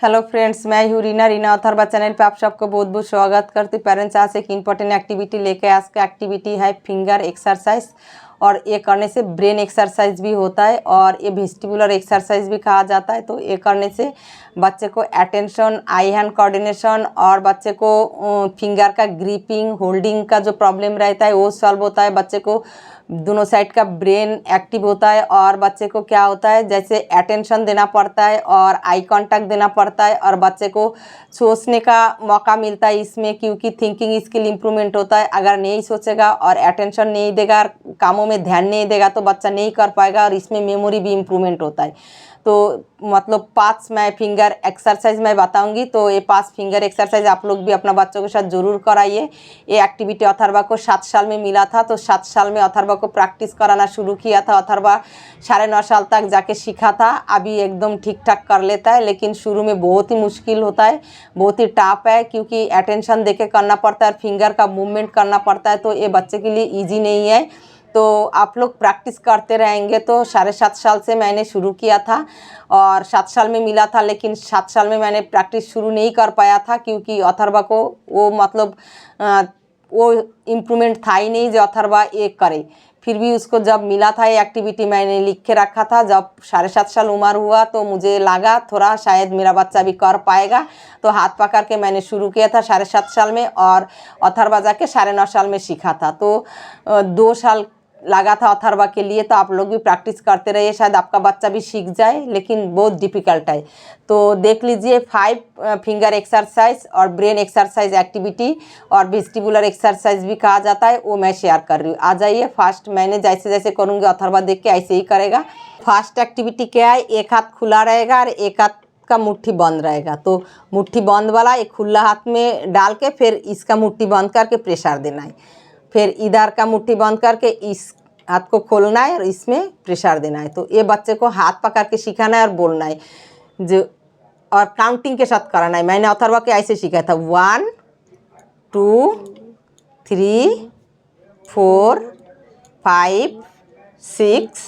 Hello friends, मैं हूँ Reena Atharva channel पे आप सबको बहुत बहुत स्वागत करती हूँ। पेरेंट्स आज एक इम्पोर्टेंट एक्टिविटी लेके आज का एक्टिविटी है फिंगर एक्सरसाइज। और ये करने से ब्रेन एक्सरसाइज भी होता है और ये वेस्टिबुलर एक्सरसाइज भी कहा जाता है। तो ये करने से बच्चे को अटेंशन, आई हैंड कोऑर्डिनेशन और बच्चे को फिंगर का ग्रिपिंग, होल्डिंग का जो प्रॉब्लम रहता है वो सॉल्व होता है। बच्चे को दोनों साइड का ब्रेन एक्टिव होता है और बच्चे को क्या होता है, जैसे अटेंशन देना पड़ता है और आई कांटेक्ट देना पड़ता है और बच्चे को सोचने का मौका मिलता है इसमें, क्योंकि थिंकिंग स्किल इम्प्रूवमेंट होता है। अगर नहीं सोचेगा और अटेंशन नहीं देगा, कामों में ध्यान नहीं देगा तो बच्चा नहीं कर पाएगा और इसमें मेमोरी भी इम्प्रूवमेंट होता है। तो मतलब 5 मैं फिंगर एक्सरसाइज मैं बताऊंगी, तो ये 5 फिंगर एक्सरसाइज आप लोग भी अपना बच्चों के साथ ज़रूर कराइए। ये एक्टिविटी अथर्वा को 7 साल में मिला था, तो 7 साल में अथर्वा को प्रैक्टिस कराना शुरू किया था। अथर्वा 9.5 साल तक जाके सीखा था, अभी एकदम ठीक ठाक कर लेता है। लेकिन शुरू में बहुत ही मुश्किल होता है, बहुत ही टफ है, क्योंकि अटेंशन देके करना पड़ता है और फिंगर का मूवमेंट करना पड़ता है। तो ये बच्चे के लिए ईजी नहीं है। तो आप लोग प्रैक्टिस करते रहेंगे। तो 7.5 साल से मैंने शुरू किया था और 7 साल में मिला था, लेकिन 7 साल में मैंने प्रैक्टिस शुरू नहीं कर पाया था, क्योंकि अथर्वा को वो मतलब वो इम्प्रूवमेंट था ही नहीं जो अथर्वा एक करे। फिर भी उसको जब मिला था ये एक्टिविटी मैंने लिख के रखा था। जब 7.5 साल उम्र हुआ तो मुझे लगा थोड़ा शायद मेरा बच्चा भी कर पाएगा, तो हाथ पकड़ के मैंने शुरू किया था 7.5 साल में और अथर्वा जाके 9.5 साल में सीखा था। तो 2 साल लगा था अथर्वा के लिए। तो आप लोग भी प्रैक्टिस करते रहिए, शायद आपका बच्चा भी सीख जाए, लेकिन बहुत डिफ़िकल्ट है। तो देख लीजिए 5 फिंगर एक्सरसाइज और ब्रेन एक्सरसाइज एक्टिविटी और वेस्टिबुलर एक्सरसाइज भी कहा जाता है, वो मैं शेयर कर रही हूँ। आ जाइए। फर्स्ट मैंने जैसे जैसे करूँगी अथर्वा देख के ऐसे ही करेगा। फर्स्ट एक्टिविटी क्या है, एक हाथ खुला रहेगा और एक हाथ का मुट्ठी बंद रहेगा। तो मुट्ठी बंद वाला एक खुला हाथ में डाल के फिर इसका मुट्ठी बंद करके प्रेशर देना है। फिर इधर का मुट्ठी बंद करके इस हाथ को खोलना है और इसमें प्रेशर देना है। तो ये बच्चे को हाथ पकड़ के सिखाना है और बोलना है जो, और काउंटिंग के साथ कराना है। मैंने अथर्वा को ऐसे सिखाया था 1 2 3 4 5 6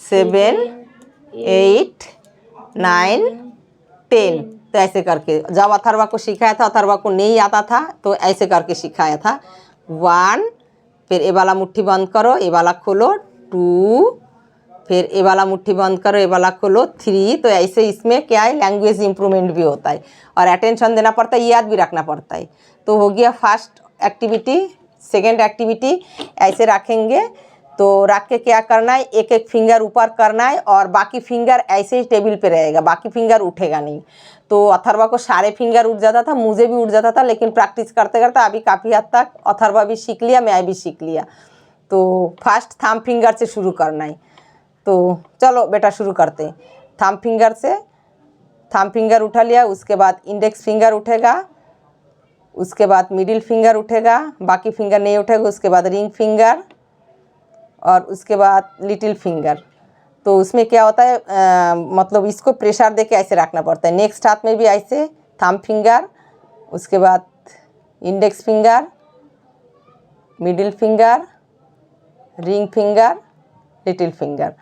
7 8 9 10। तो ऐसे करके जब अथर्वा को सिखाया था, अथर्वा को नहीं आता था तो ऐसे करके सिखाया था। 1, फिर ये वाला मुट्ठी बंद करो, ये वाला खोलो, 2, फिर ये वाला मुट्ठी बंद करो, ये वाला खोलो, 3। तो ऐसे इसमें क्या है, लैंग्वेज इंप्रूवमेंट भी होता है और अटेंशन देना पड़ता है, याद भी रखना पड़ता है। तो हो गया फर्स्ट एक्टिविटी। सेकेंड एक्टिविटी ऐसे रखेंगे, तो रख के क्या करना है, एक एक फिंगर ऊपर करना है और बाकी फिंगर ऐसे ही टेबल पे रहेगा, बाकी फिंगर उठेगा नहीं। तो अथर्वा को सारे फिंगर उठ जाता था, मुझे भी उठ जाता था, लेकिन प्रैक्टिस करते करते अभी काफ़ी हद तक अथर्वा भी सीख लिया, मैं भी सीख लिया। तो फर्स्ट थंब फिंगर से शुरू करना है। तो चलो बेटा शुरू करते हैं। थंब फिंगर से, थंब फिंगर उठा लिया, उसके बाद इंडेक्स फिंगर उठेगा, उसके बाद मिडिल फिंगर उठेगा, बाकी फिंगर नहीं उठेगा, उसके बाद रिंग फिंगर और उसके बाद लिटिल फिंगर। तो उसमें क्या होता है, मतलब इसको प्रेशर देके ऐसे रखना पड़ता है। नेक्स्ट हाथ में भी ऐसे थंब फिंगर, उसके बाद index finger, middle finger, ring finger, little finger.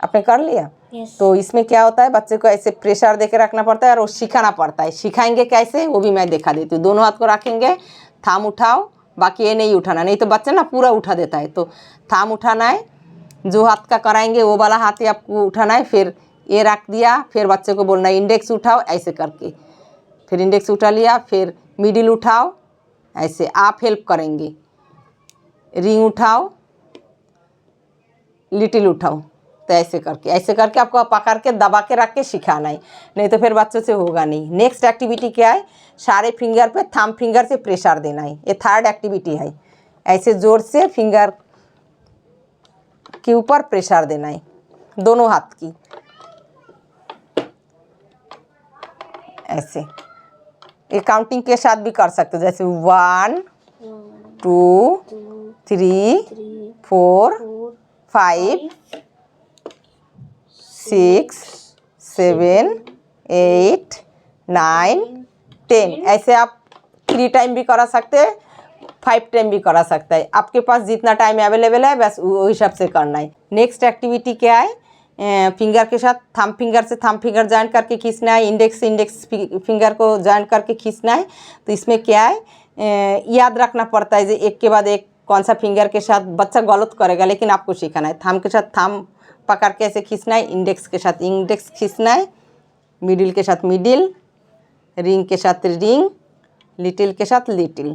आपने कर लिया? Yes. तो इसमें क्या होता है, बच्चे को ऐसे प्रेशर देके रखना पड़ता है और वो सिखाना पड़ता है। सिखाएंगे कैसे वो भी मैं दिखा देती हूँ। दोनों हाथ को रखेंगे, थाम उठाओ, बाकी ये नहीं उठाना, नहीं तो बच्चा ना पूरा उठा देता है। तो थाम उठाना है, जो हाथ का कराएंगे वो वाला हाथ ही आपको उठाना है। फिर ये रख दिया, फिर बच्चे को बोलना है इंडेक्स उठाओ, ऐसे करके। फिर इंडेक्स उठा लिया, फिर मिडिल उठाओ, ऐसे आप हेल्प करेंगे। रिंग उठाओ, लिटिल उठाओ। तो ऐसे करके आपको पकड़ के दबा के रख के सिखाना है, नहीं तो फिर बच्चों से होगा नहीं। नेक्स्ट एक्टिविटी क्या है, सारे फिंगर पे थंब फिंगर से प्रेशर देना है। ये थर्ड एक्टिविटी है। ऐसे जोर से फिंगर के ऊपर प्रेशर देना है, दोनों हाथ की ऐसे। ये काउंटिंग के साथ भी कर सकते हो, जैसे 1 2 3 4 5 6 7 8 9 10। ऐसे आप 3 टाइम भी करा सकते हैं, 5 टाइम भी करा सकता है। आपके पास जितना टाइम अवेलेबल है बस वो हिसाब से करना है। नेक्स्ट एक्टिविटी क्या है, फिंगर के साथ थंब फिंगर से थंब फिंगर जॉइंट करके खींचना है, इंडेक्स से इंडेक्स फिंगर को जॉइंट करके खींचना है। तो इसमें क्या है, याद रखना पड़ता है, एक के बाद एक कौन सा फिंगर के साथ बच्चा गलत करेगा, लेकिन आपको सीखना है। थंब के साथ थंब पकड़ के ऐसे खींचना है, इंडेक्स के साथ इंडेक्स खींचना है, मिडिल के साथ मिडिल, रिंग के साथ रिंग, लिटिल के साथ लिटिल।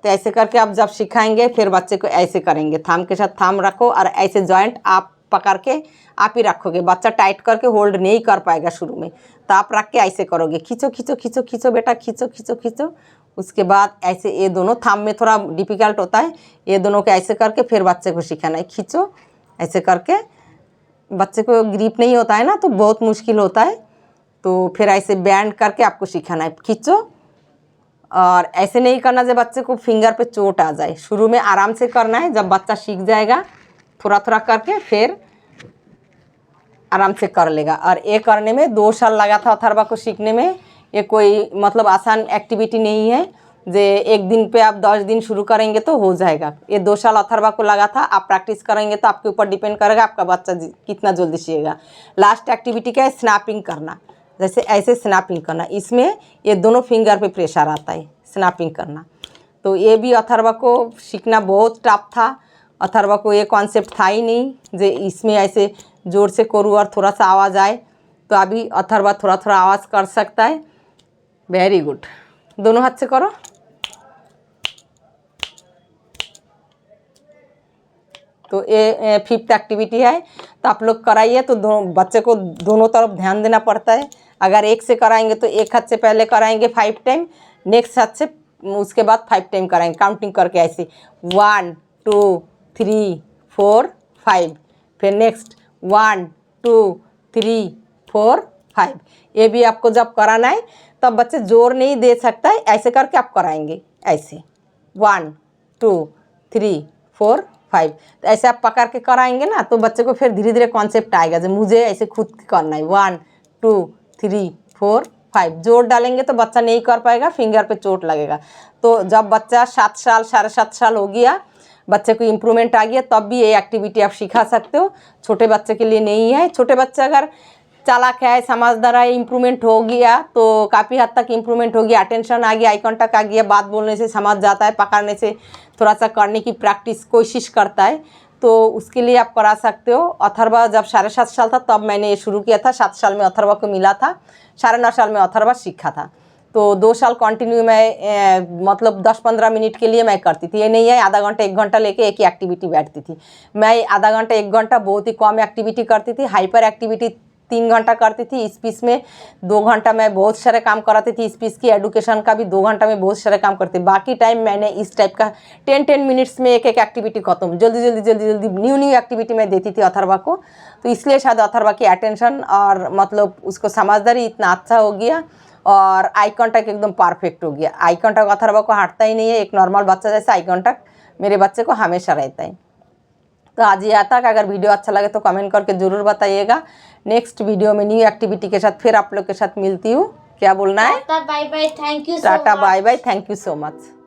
तो ऐसे करके आप जब सिखाएंगे फिर बच्चे को ऐसे करेंगे, थंब के साथ थंब रखो और ऐसे जॉइंट आप पकड़ के आप ही रखोगे। बच्चा टाइट करके होल्ड नहीं कर पाएगा शुरू में, तो आप रख के ऐसे करोगे, खींचो खींचो खींचो खींचो बेटा, खींचो खींचो खींचो। उसके बाद ऐसे ये दोनों थंब में थोड़ा डिफ़िकल्ट होता है, ये दोनों को ऐसे करके फिर बच्चे को सिखाना है, खींचो ऐसे करके। बच्चे को ग्रिप नहीं होता है ना, तो बहुत मुश्किल होता है, तो फिर ऐसे बैंड करके आपको सिखाना है, खींचो। और ऐसे नहीं करना जब बच्चे को फिंगर पे चोट आ जाए, शुरू में आराम से करना है, जब बच्चा सीख जाएगा थोड़ा थोड़ा करके फिर आराम से कर लेगा। और ये करने में 2 साल लगा था अथर्वा को सीखने में। ये कोई मतलब आसान एक्टिविटी नहीं है जे एक दिन पे आप 10 दिन शुरू करेंगे तो हो जाएगा। ये 2 साल अथर्वा को लगा था। आप प्रैक्टिस करेंगे तो आपके ऊपर डिपेंड करेगा आपका बच्चा कितना जल्दी सीखेगा। लास्ट एक्टिविटी क्या है, स्नैपिंग करना, जैसे ऐसे स्नैपिंग करना। इसमें ये दोनों फिंगर पे प्रेशर आता है, स्नैपिंग करना। तो ये भी अथर्वा को सीखना बहुत टफ था। अथर्वा को ये कॉन्सेप्ट था ही नहीं जे इसमें ऐसे जोर से करूँ और थोड़ा सा आवाज़ आए। तो अभी अथर्वा थोड़ा थोड़ा आवाज़ कर सकता है। वेरी गुड, दोनों हाथ से करो। तो ये 5th एक्टिविटी है, तो आप लोग कराइए। तो बच्चे को दोनों तरफ ध्यान देना पड़ता है। अगर एक से कराएंगे तो एक हाथ से पहले कराएंगे 5 टाइम, नेक्स्ट हाथ से उसके बाद 5 टाइम कराएंगे, काउंटिंग करके ऐसे 1 2 3 4 5, फिर नेक्स्ट 1 2 3 4 5। ये भी आपको जब कराना है तब बच्चे जोर नहीं दे सकता है, ऐसे करके आप कराएंगे, ऐसे 1 2 3 4 5। तो ऐसे आप पकड़ के कराएंगे ना, तो बच्चे को फिर धीरे धीरे कॉन्सेप्ट आएगा जो मुझे ऐसे खुद करना है। 1 2 3 4 5, जोर डालेंगे तो बच्चा नहीं कर पाएगा, फिंगर पे चोट लगेगा। तो जब बच्चा 7 साल 7.5 साल हो गया, बच्चे को इम्प्रूवमेंट आ गया, तब भी ये एक्टिविटी आप सिखा सकते हो। छोटे बच्चे के लिए नहीं है। छोटे बच्चे अगर चालाक है, समझदार है, इम्प्रूवमेंट हो गया तो काफ़ी हद तक इम्प्रूवमेंट हो गया। अटेंशन आ गया, आई कांटेक्ट आ गया, बात बोलने से समझ जाता है, पकड़ने से थोड़ा सा करने की प्रैक्टिस कोशिश करता है, तो उसके लिए आप करा सकते हो। अथर्वा जब 7.5 साल था तब मैंने ये शुरू किया था। 7 साल में अथर्वा को मिला था, 9.5 साल में अथर्वा सीखा था। तो 2 साल कंटिन्यू मैं मतलब 10-15 मिनट के लिए मैं करती थी। ये नहीं है आधा घंटा 1 घंटा लेके एक ही एक्टिविटी बैठती थी। मैं आधा घंटा 1 घंटा बहुत ही कम एक्टिविटी करती थी। हाइपर एक्टिविटी 3 घंटा करती थी। स्पीच में 2 घंटा मैं बहुत सारे काम कराती थी। स्पीच की एडुकेशन का भी 2 घंटा में बहुत सारे काम करती थी। बाकी टाइम मैंने इस टाइप का 10-10 मिनट्स में एक एक्टिविटी खत्म, जल्दी न्यू एक्टिविटी मैं देती थी अथर्वा को। तो इसलिए शायद अथर्वा की अटेंशन और मतलब उसको समझदारी इतना अच्छा हो गया और आई कांटेक्ट एकदम परफेक्ट हो गया। आई कांटेक्ट अथर्वा को हटता ही नहीं है। एक नॉर्मल बच्चा जैसा आई कांटेक्ट मेरे बच्चे को हमेशा रहता है। तो आज ये आता है। अगर वीडियो अच्छा लगे तो कमेंट करके ज़रूर बताइएगा। नेक्स्ट वीडियो में न्यू एक्टिविटी के साथ फिर आप लोग के साथ मिलती हूँ। क्या बोलना है? टाटा बाय बाय, थैंक यू, टाटा bye bye, thank you so much.